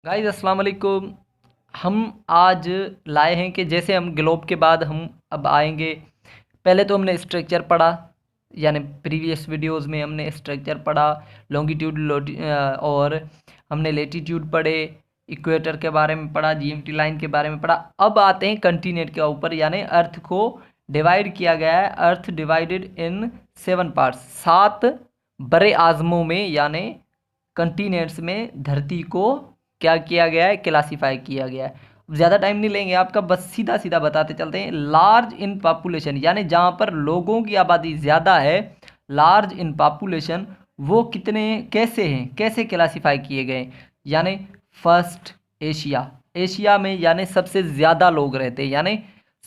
Guys अस्सलाम वालेकुम। हम आज लाए हैं कि जैसे हम ग्लोब के बाद हम अब आएंगे। पहले तो हमने स्ट्रक्चर पढ़ा, यानी प्रीवियस वीडियोस में हमने स्ट्रक्चर पढ़ा, लॉन्गिट्यूड और हमने लेटीट्यूड पढ़े, इक्वेटर के बारे में पढ़ा, जीएमटी लाइन के बारे में पढ़ा। अब आते हैं कंटिनेंट के ऊपर, यानी अर्थ को डिवाइड किया गया है। अर्थ डिवाइडेड इन 7 पार्ट्स, 7 बड़े आज़मों में, यानी कंटिनेंट्स में धरती को क्या किया गया है, क्लासीफाई किया गया है। ज़्यादा टाइम नहीं लेंगे आपका, बस सीधा सीधा बताते चलते हैं। लार्ज इन पॉपुलेशन, यानी जहाँ पर लोगों की आबादी ज़्यादा है, लार्ज इन पॉपुलेशन, वो कितने कैसे हैं, कैसे क्लासीफाई किए गए। यानी फर्स्ट एशिया, एशिया में यानी सबसे ज़्यादा लोग रहते हैं, यानी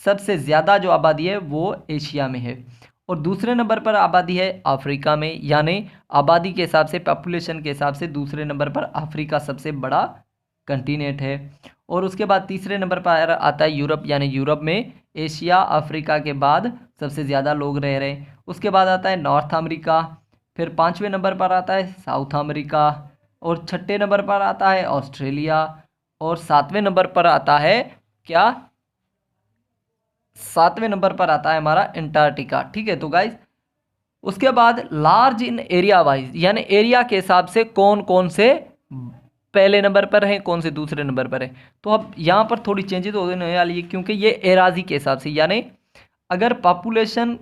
सबसे ज़्यादा जो आबादी है वो एशिया में है। और दूसरे नंबर पर आबादी है अफ्रीका में, यानी आबादी के हिसाब से, पॉपुलेशन के हिसाब से दूसरे नंबर पर अफ्रीका सबसे बड़ा कंटिनेंट है। और उसके बाद तीसरे नंबर पर आता है यूरोप, यानी यूरोप में एशिया अफ्रीका के बाद सबसे ज़्यादा लोग रह रहे हैं। उसके बाद आता है नॉर्थ अमेरिका, फिर पाँचवें नंबर पर आता है साउथ अमेरिका, और छठे नंबर पर आता है ऑस्ट्रेलिया, और सातवें नंबर पर आता है क्या, सातवें नंबर पर आता है हमारा अंटार्कटिका। ठीक है, तो गाइज उसके बाद लार्ज इन एरिया वाइज, यानी एरिया के हिसाब से कौन कौन से पहले नंबर पर हैं, कौन से दूसरे नंबर पर हैं। तो अब यहाँ पर थोड़ी चेंजेस होने वाली है, क्योंकि ये एराजी के हिसाब से, यानी अगर पॉपुलेशन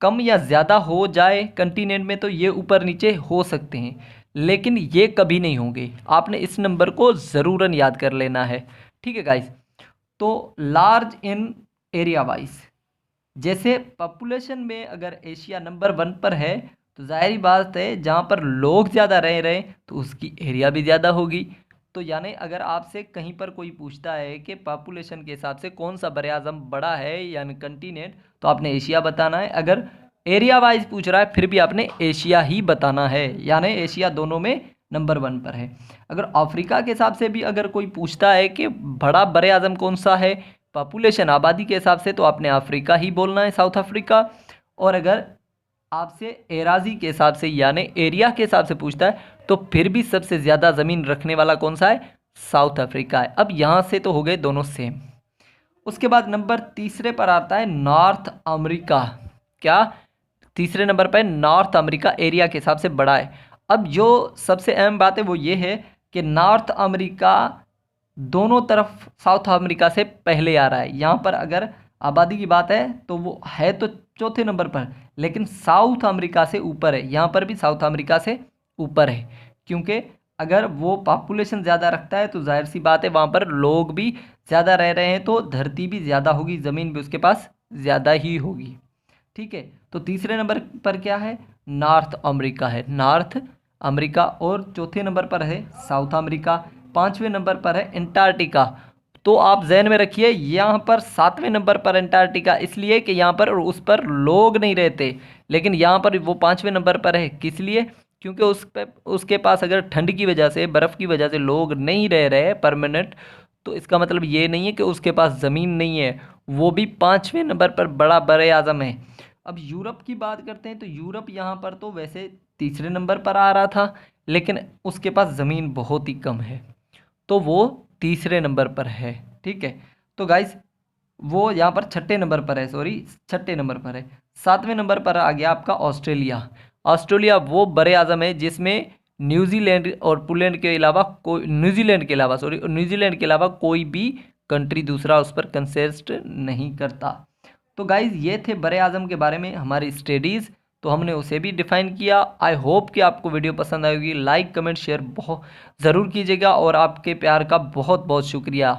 कम या ज़्यादा हो जाए कंटिनेंट में तो ये ऊपर नीचे हो सकते हैं, लेकिन ये कभी नहीं होंगे। आपने इस नंबर को ज़रूरन याद कर लेना है। ठीक है गाइस, तो लार्ज इन एरिया वाइज, जैसे पॉपुलेशन में अगर एशिया नंबर 1 पर है, तो जाहिर बात है जहाँ पर लोग ज़्यादा रह रहे हैं तो उसकी एरिया भी ज़्यादा होगी। तो यानी अगर आपसे कहीं पर कोई पूछता है कि पॉपुलेशन के हिसाब से कौन सा बर आज़म बड़ा है यानी कंटिनेंट, तो आपने एशिया बताना है। अगर एरिया वाइज पूछ रहा है फिर भी आपने एशिया ही बताना है, यानी एशिया दोनों में नंबर 1 पर है। अगर अफ्रीका के हिसाब से भी अगर कोई पूछता है कि बड़ा बर आज़म कौन सा है पॉपुलेशन आबादी के हिसाब से, तो आपने अफ्रीका ही बोलना है, साउथ अफ्रीका। और अगर आपसे एराजी के हिसाब से यानी एरिया के हिसाब से पूछता है तो फिर भी सबसे ज़्यादा ज़मीन रखने वाला कौन सा है, साउथ अफ्रीका है। अब यहाँ से तो हो गए दोनों सेम। उसके बाद नंबर तीसरे पर आता है नॉर्थ अमेरिका। क्या, तीसरे नंबर पर नॉर्थ अमेरिका एरिया के हिसाब से बड़ा है। अब जो सबसे अहम बात है वो ये है कि नॉर्थ अमेरिका दोनों तरफ साउथ अमेरिका से पहले आ रहा है। यहाँ पर अगर आबादी की बात है तो वो है तो चौथे नंबर पर, लेकिन साउथ अमेरिका से ऊपर है। यहाँ पर भी साउथ अमेरिका से ऊपर है, क्योंकि अगर वो पॉपुलेशन ज़्यादा रखता है तो जाहिर सी बात है वहाँ पर लोग भी ज़्यादा रह रहे हैं, तो धरती भी ज़्यादा होगी, ज़मीन भी उसके पास ज़्यादा ही होगी। ठीक है, तो तीसरे नंबर पर क्या है, नॉर्थ अमेरिका है, नॉर्थ अमेरिका। और चौथे नंबर पर है साउथ अमेरिका। पाँचवें नंबर पर है अंटार्कटिका। तो आप जहन में रखिए यहाँ पर सातवें नंबर पर अंटार्कटिका इसलिए कि यहाँ पर उस पर लोग नहीं रहते, लेकिन यहाँ पर वो पाँचवें नंबर पर है। किस लिए, क्योंकि उस पे उसके पास अगर ठंड की वजह से, बर्फ़ की वजह से लोग नहीं रह रहे परमानेंट, तो इसका मतलब ये नहीं है कि उसके पास ज़मीन नहीं है। वो भी पाँचवें नंबर पर बड़ा बर आज़म है। अब यूरोप की बात करते हैं, तो यूरोप यहाँ पर तो वैसे तीसरे नंबर पर आ रहा था, लेकिन उसके पास ज़मीन बहुत ही कम है, तो वो तीसरे नंबर पर है। ठीक है, तो गाइस वो यहाँ पर छठे नंबर पर है, सॉरी छठे नंबर पर है। सातवें नंबर पर आ गया आपका ऑस्ट्रेलिया। ऑस्ट्रेलिया वो बड़े आज़म है जिसमें न्यूजीलैंड और पोलैंड के अलावा कोई, न्यूजीलैंड के अलावा, सॉरी न्यूजीलैंड के अलावा कोई भी कंट्री दूसरा उस पर कंसिस्ट नहीं करता। तो गाइज़ ये थे बड़े आज़म के बारे में हमारी स्टडीज़, तो हमने उसे भी डिफ़ाइन किया। आई होप कि आपको वीडियो पसंद आएगी। लाइक कमेंट शेयर बहुत ज़रूर कीजिएगा, और आपके प्यार का बहुत बहुत शुक्रिया।